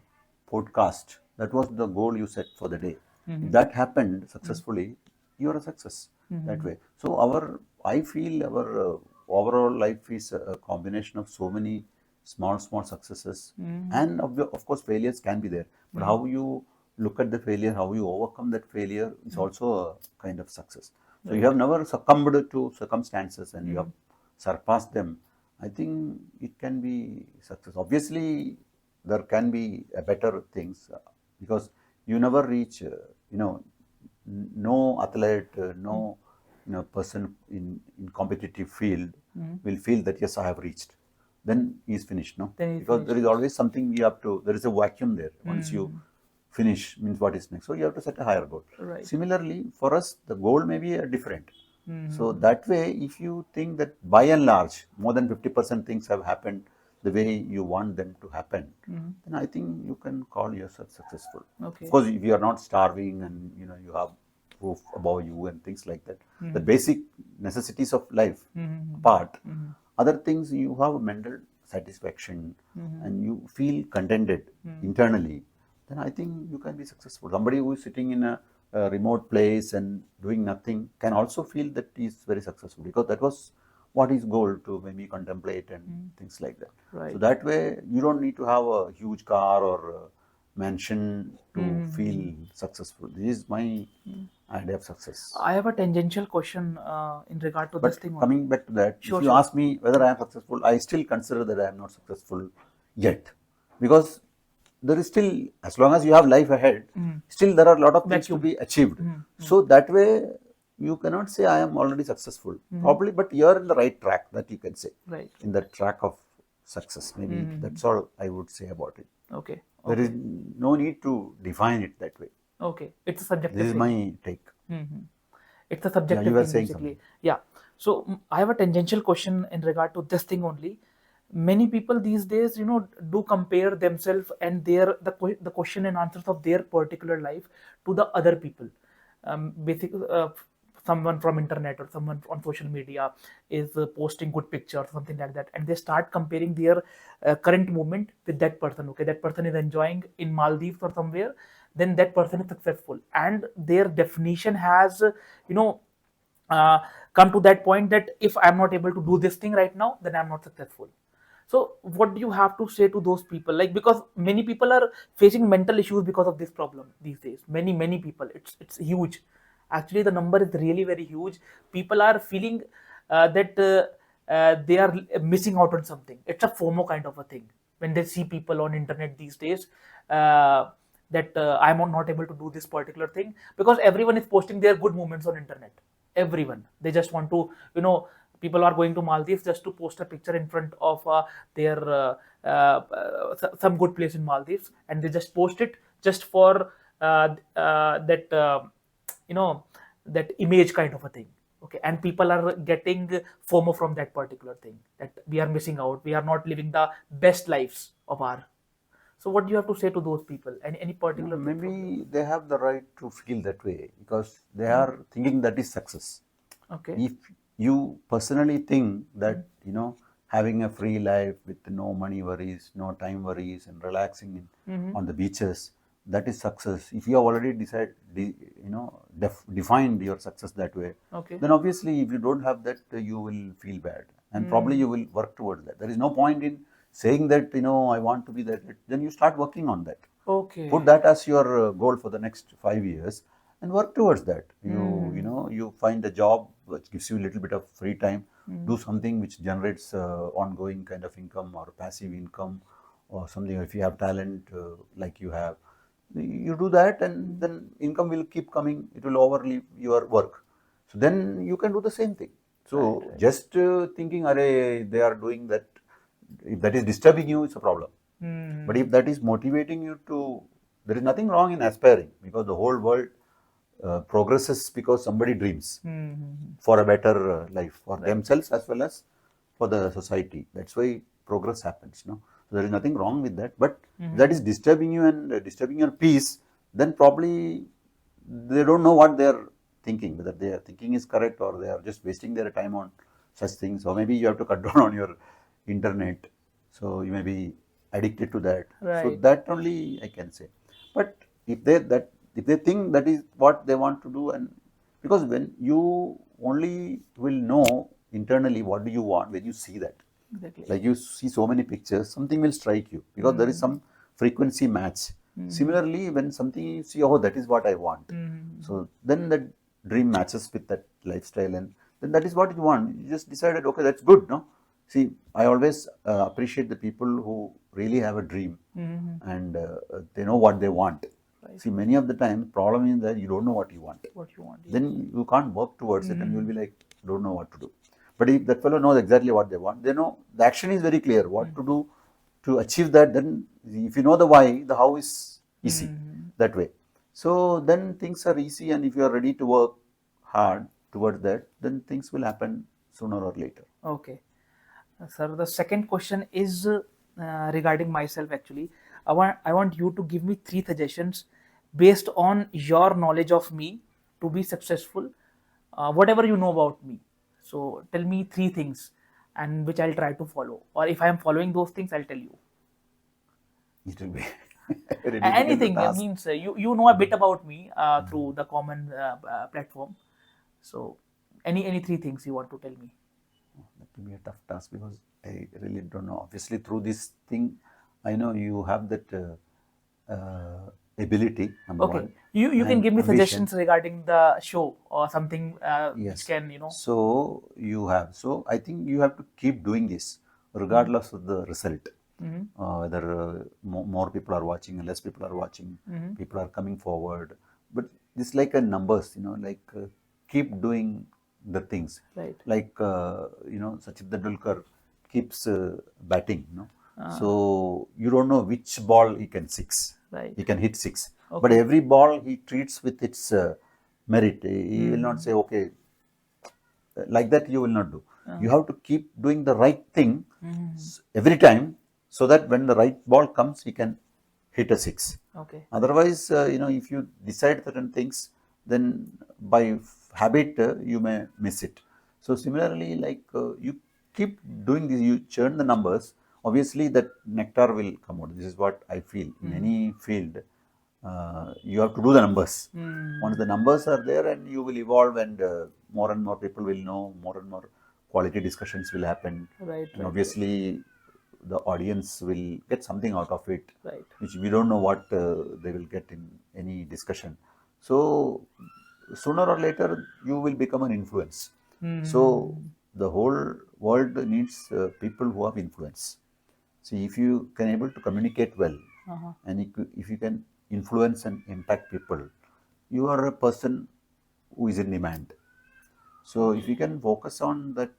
podcast, that was the goal you set for the day. If that happened successfully, you are a success that way. So I feel our overall life is a combination of so many small successes, and of course failures can be there. But how you look at the failure, how you overcome that failure is also a kind of success. So you Right. have never succumbed to circumstances and you have surpassed them. I think it can be success. Obviously, there can be a better things because you never reach. No athlete, no person in competitive field will feel that yes, I have reached. Then he is finished, no? Then you Because there finished, is yes. always something you have to. There is a vacuum there. Once you finish, means what is next? So you have to set a higher goal. Right. Similarly, for us, the goal may be different. So that way, if you think that by and large, more than 50% things have happened the way you want them to happen, then I think you can call yourself successful. Okay. Of course, if you are not starving and you have roof above you and things like that, the basic necessities of life apart, other things you have mental satisfaction and you feel contented internally, then I think you can be successful. Somebody who is sitting in a remote place and doing nothing can also feel that he is very successful because that was what his goal to maybe contemplate and things like that. So Right. that way you don't need to have a huge car or a mansion to feel successful. This is my idea of success. I have a tangential question in regard to this But thing only. coming back to that, if Sure, you sure. ask me whether I am successful, I still consider that I am not successful yet. Because there is still, as long as you have life ahead, still there are a lot of things to Vacuum. be achieved. So that way, you cannot say I am already successful. Probably, but you are in the right track, that you can say. Right. In the track of success. Maybe that's all I would say about it. Okay. There is Okay. no need to define it that way. Okay. It's a This subjective is thing. my take. It's a Yeah, you subjective were thing saying basically. something. Yeah. So I have a tangential question in regard to this thing only. Many people these days, do compare themselves and the question and answers of their particular life to the other people. Basically, someone from internet or someone on social media is posting good pictures, something like that, and they start comparing their current moment with that person. Okay, that person is enjoying in Maldives or somewhere, then that person is successful, and their definition has, you know uh, come to that point that if I'm not able to do this thing right now, then I'm not successful. So what do you have to say to those people? Like, because many people are facing mental issues because of this problem these days. Many people. It's huge. Actually, the number is really very huge. People are feeling that they are missing out on something. It's a FOMO kind of a thing when they see people on internet these days. That I'm not able to do this particular thing because everyone is posting their good moments on internet. Everyone, they just want to, people are going to Maldives just to post a picture in front of their some good place in Maldives, and they just post it just for that you know that image kind of a thing. Okay, and people are getting FOMO from that particular thing, that we are missing out, we are not living the best lives of our. So what do you have to say to those people? Any No, particular thing from them? maybe they have the right to feel that way because they are thinking that is success. Okay. If you personally think that having a free life with no money worries, no time worries, and relaxing on the beaches, that is success. If you have already defined your success that way, Okay. then obviously if you don't have that, you will feel bad, and probably you will work towards that. There is no point in saying that I want to be that. Then you start working on that. Put Okay. that as your goal for the next 5 years and work towards that. You find a job which gives you a little bit of free time, do something which generates ongoing kind of income or passive income or something. If you have talent like you have, you do that, and then income will keep coming. It will overlive your work. So then you can do the same thing. Right, So right. just thinking, "Arey, they are doing that," if that is disturbing you, it's a problem. But if that is motivating you to, there is nothing wrong in aspiring, because the whole world progresses because somebody dreams for a better life for Right. themselves as well as for the society. That's why progress happens. No, so there is nothing wrong with that. But if that is disturbing you and disturbing your peace, then probably they don't know what they are thinking, whether their thinking is correct or they are just wasting their time on such things. Or maybe you have to cut down on your internet, so you may be addicted to that. So Right. that only I can say. But if they think that is what they want to do, and because when you only will know internally what do you want when you see that, Exactly. like you see so many pictures, something will strike you because there is some frequency match. Similarly, when something you see, oh, that is what I want, so then that dream matches with that lifestyle, and then that is what you want. You just decided, okay, that's good. No, see, I always appreciate the people who really have a dream and they know what they want. Right. See, many of the time problem is that you don't know what you want, What you want? Yes. then you can't work towards it, and you'll be like, don't know what to do. But if that fellow knows exactly what they want, they know the action is very clear what to do to achieve that. Then if you know the why, the how is easy that way. So then things are easy, and if you are ready to work hard towards that, then things will happen sooner or later. Okay. Sir, the second question is regarding myself actually. I want you to give me three suggestions based on your knowledge of me to be successful, whatever you know about me. So tell me three things and which I'll try to follow. Or if I am following those things, I'll tell you. It will be very difficult Anything task. means you know a bit about me through the common platform. So any three things you want to tell me? That will be a tough task because I really don't know. Obviously, through this thing, I know you have that ability, number Okay, one, you can and give me ambition. suggestions regarding the show or something which Yes. can So you have. So I think you have to keep doing this regardless of the result. Whether more people are watching or less people are watching, people are coming forward. But it's like a numbers, like keep doing the things. right. Like, Sachin Tendulkar keeps batting, So you don't know which ball he can six. Right. He can hit six. But Okay. every ball he treats with its merit. He will not say, okay, like that you will not do. You have to keep doing the right thing every time, so that when the right ball comes, he can hit a six. Okay. Otherwise, if you decide certain things, then by habit you may miss it. So similarly, like you keep doing this, you churn the numbers, obviously that nectar will come out. This is what I feel in any field. you have to do the numbers. Hmm. Once the numbers are there, and you will evolve, and more people will know, more and more quality discussions will happen, Right, and right, obviously the audience will get something out of it, right. which we don't know what they will get in any discussion. So sooner or later, you will become an influence. So Hmm. the whole world needs people who have influence. See, if you can able to communicate well, Uh-huh. and if you can influence and impact people, you are a person who is in demand. So if you can focus on that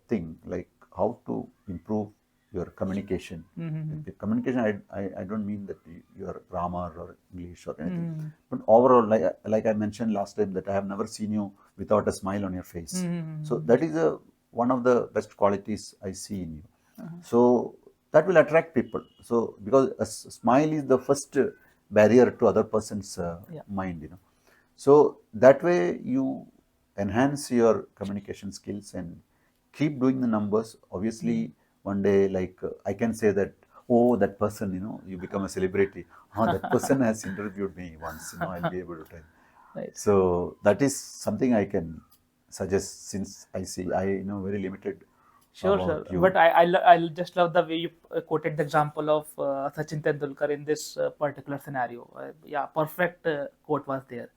thing, like how to improve your communication. Hmm. Like the communication, I don't mean that your grammar or English or anything, Hmm. but overall, like I mentioned last time, that I have never seen you without a smile on your face. So Hmm. that is one of the best qualities I see in you. So that will attract people. So because a smile is the first barrier to other person's Yeah. mind, you know. So that way you enhance your communication skills and keep doing the numbers. Obviously, one day, like I can say that, oh, that person, you know, you become a celebrity. Oh, that person has interviewed me once, you know, I'll be able to tell. Right. So that is something I can suggest, since I know very limited Sure, about sure. you. But I just love the way you quoted the example of Sachin Tendulkar in this particular scenario. Yeah, perfect quote was there.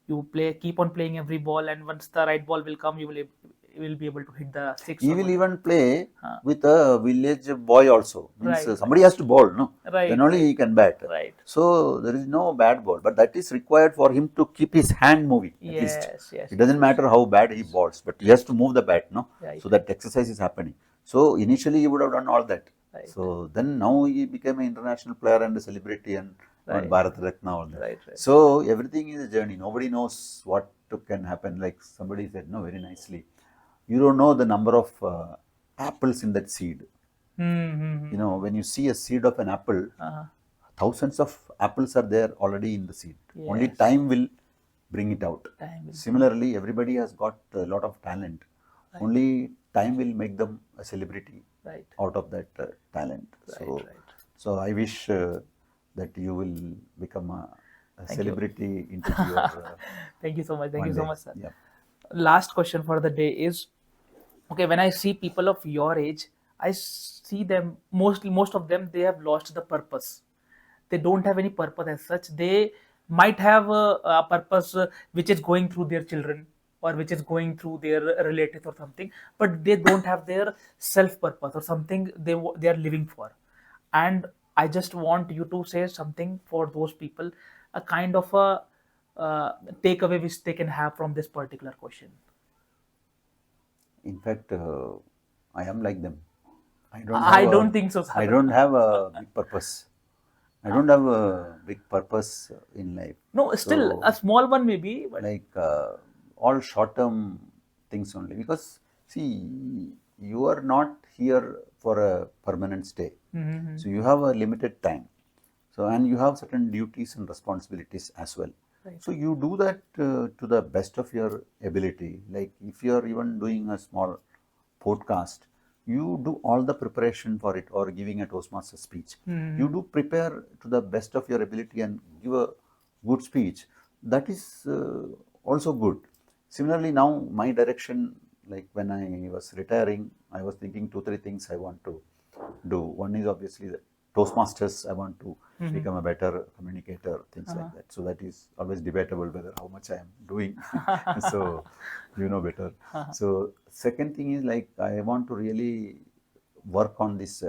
You keep on playing every ball, and once the right ball will come, you will be able to hit the six He or will whatever. even play Huh. with a village boy also. Means Right, right, somebody has to bowl, no? Then right, only right, he can bat. right. So there is no bad ball, but that is required for him to keep his hand moving at least. Yes, yes, It yes, doesn't matter how bad he bowls, but he has to move the bat, no? right, So that exercise is happening. So initially he would have done all that. right, So then now he became an international player and a celebrity and right, Bharat Ratna, all that. right, right. So everything is a journey. Nobody knows what can happen. Like somebody said, no, very nicely. You don't know the number of apples in that seed. You know, Hmm. when you see a seed of an apple, Uh-huh. thousands of apples are there already in the seed. Only Yes. time will bring it out. Time will bring it. Similarly, everybody has got a lot of talent. Right, Only time will make them a celebrity right, out of that talent. right, So, right. so I wish that you will become a Thank you. celebrity into your Thank you so much. Thank you one so day. much, sir. Yeah. Last question for the day is, okay, when I see people of your age, I see them, most of them, they have lost the purpose. They don't have any purpose as such. They might have a purpose which is going through their children, or which is going through their relatives or something, but they don't have their self purpose or something they are living for. And I just want you to say something for those people, a kind of a takeaway which they can have from this particular question. In fact, I am like them. I don't have I a don't think so, I sir. don't have a big purpose. I don't have a big purpose in life. No, still a So small one maybe, but like all short term things only, because see, you are not here for a permanent stay. Mhm. So you have a limited time. So and you have certain duties and responsibilities as well. Right. So you do that to the best of your ability. Like if you are even doing a small podcast, you do all the preparation for it, or giving a Toastmaster speech. You Mhm. do prepare to the best of your ability and give a good speech. That is also good. Similarly, now my direction, like when I was retiring, I was thinking two, three things I want to do. One is obviously the Toastmasters. I want to Mhm. become a better communicator, things Uh-huh. like that. So that is always debatable whether how much I am doing. So you know better. So second thing is, like I want to really work on this.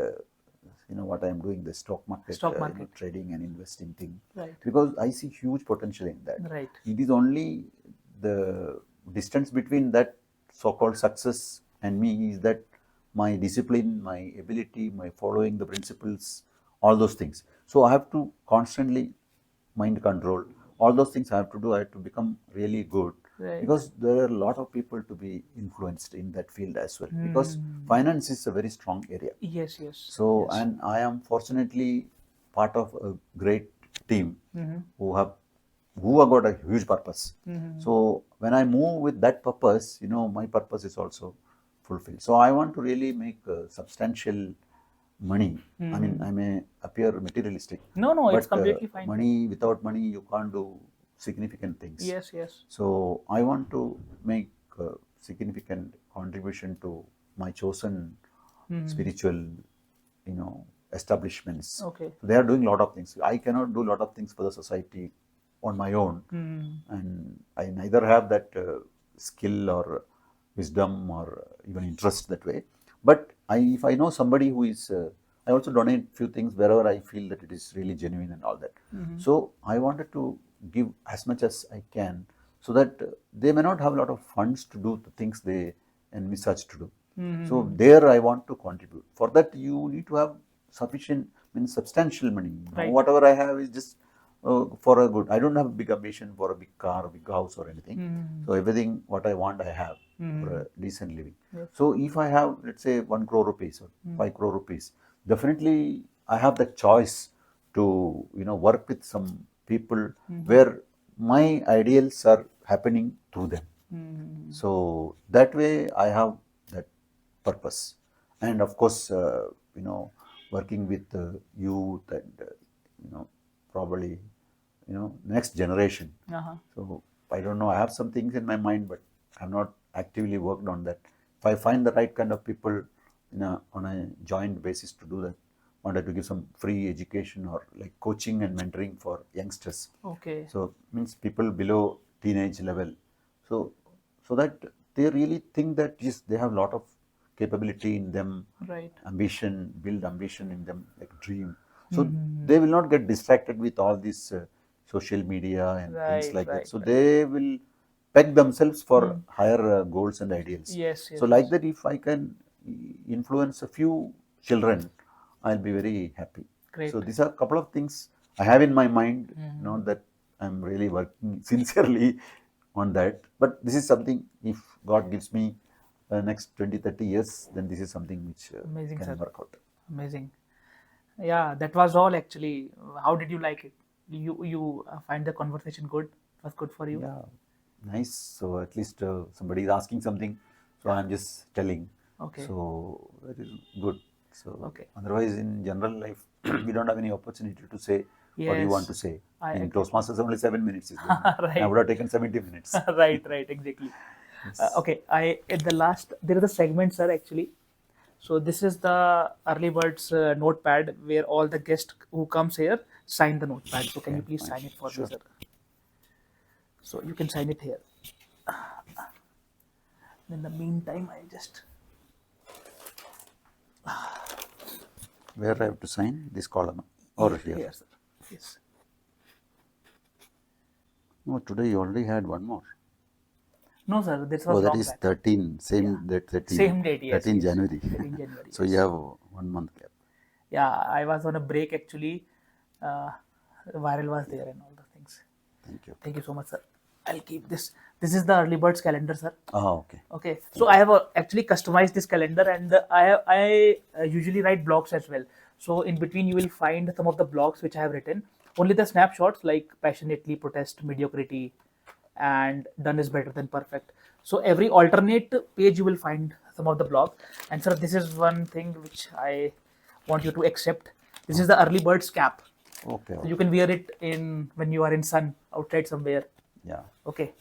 What I am doing, the stock market, Stock market. trading and investing thing, Right. because I see huge potential in that. Right. It is only the distance between that so-called success and me is that my discipline, my ability, my following the principles, all those things. So I have to constantly mind control. All those things I have to do. I have to become really good, Right. because there are a lot of people to be influenced in that field as well. Because Hmm. finance is a very strong area. Yes. Yes. So, Yes. and I am fortunately part of a great team Mm-hmm. who have who have got a huge purpose. Mm-hmm. So when I move with that purpose, my purpose is also fulfilled. So I want to really make a substantial money. I mean, I may appear materialistic, No, it's but completely fine. money, without money, you can't do significant things. Yes. So I want to make a significant contribution to my chosen spiritual, establishments. Okay. So they are doing a lot of things. I cannot do a lot of things for the society on my own, and I neither have that skill or wisdom or even interest that way. But if I know somebody who is, I also donate few things wherever I feel that it is really genuine and all that. So I wanted to give as much as I can, so that they may not have a lot of funds to do the things they envisage to do. So there I want to contribute. For that you need to have sufficient, means substantial money. Right. Whatever I have is just for a good. I don't have a big ambition for a big car, a big house or anything. So everything what I want I have for a decent living. Yes. So if I have, let's say, 1 crore rupees or 5 crore rupees, definitely I have the choice to work with some people where my ideals are happening through them. So that way I have that purpose. And of course, working with youth and probably next generation. So I don't know, I have some things in my mind, but I have not actively worked on that. If I find the right kind of people on a joint basis to do that, wanted to give some free education or like coaching and mentoring for youngsters. Okay. So means people below teenage level. So that they really think that yes, they have a lot of capability in them, Right. ambition, build ambition in them, like dream. So they will not get distracted with all this social media and things like that. So they will peg themselves for higher goals and ideals. Yes. So like that, if I can influence a few children, I'll be very happy. Great. So these are a couple of things I have in my mind. Not that I'm really working sincerely on that, but this is something, if God gives me next 20-30 years, then this is something which Amazing, can sir. work out. Amazing. Yeah, that was all actually. How did you like it? You find the conversation good? It was good for you? Yeah, nice. So at least somebody is asking something, so I'm just telling. Okay. So that is good. So Okay. otherwise, in general life, we don't have any opportunity to say what you want to say. In Toastmasters, only 7 minutes is there. Right. I would have taken 70 minutes. Right, exactly. Yes. Okay, at the last there is a segment, sir. Actually, so this is the early birds notepad where all the guests who comes here sign the notepad. So can you please sign it for me, sir? So you can sign it here. In the meantime, I just Where I have to sign this column or here? here, sir. Yes. No, today you already had one more. No, sir. This was Oh, that long is back. 13, same date, 13. Same date, yes. 13 yes. January. 13 January. So you have 1 month gap. Yeah, I was on a break actually. Viral was there and all the things. Thank you. Thank you so much, sir. I'll keep this. This is the early birds calendar, sir. Oh, okay. Okay. So I have actually customized this calendar, and I usually write blogs as well. So in between, you will find some of the blogs which I have written. Only the snapshots like passionately protest mediocrity and done is better than perfect. So every alternate page you will find some of the blog. And sir, this is one thing which I want you to accept. This is the early birds cap. Okay. So you can wear it in when you are in sun outside somewhere. Yeah. Okay.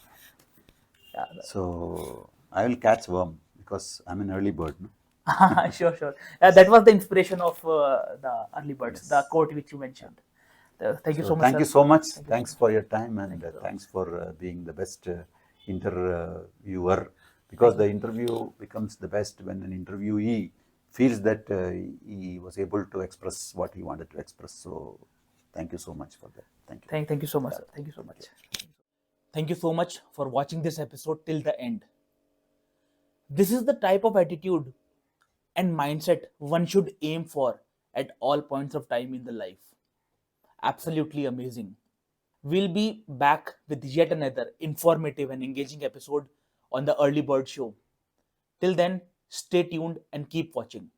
Yeah. So I will catch worm because I'm an early bird. No? Sure. That was the inspiration of the early birds, the quote which you mentioned. Thank you so much. Thank sir. you so much. Thanks for your time, and thanks for being the best interviewer, because the interview becomes the best when an interviewee feels that he was able to express what he wanted to express. So thank you so much for that. Thank you. Thank you so much, sir. Thank you so much. Thank you so much for watching this episode till the end. This is the type of attitude and mindset one should aim for at all points of time in the life. Absolutely amazing. We'll be back with yet another informative and engaging episode on the Early Bird Show. Till then, stay tuned and keep watching.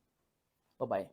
Bye bye.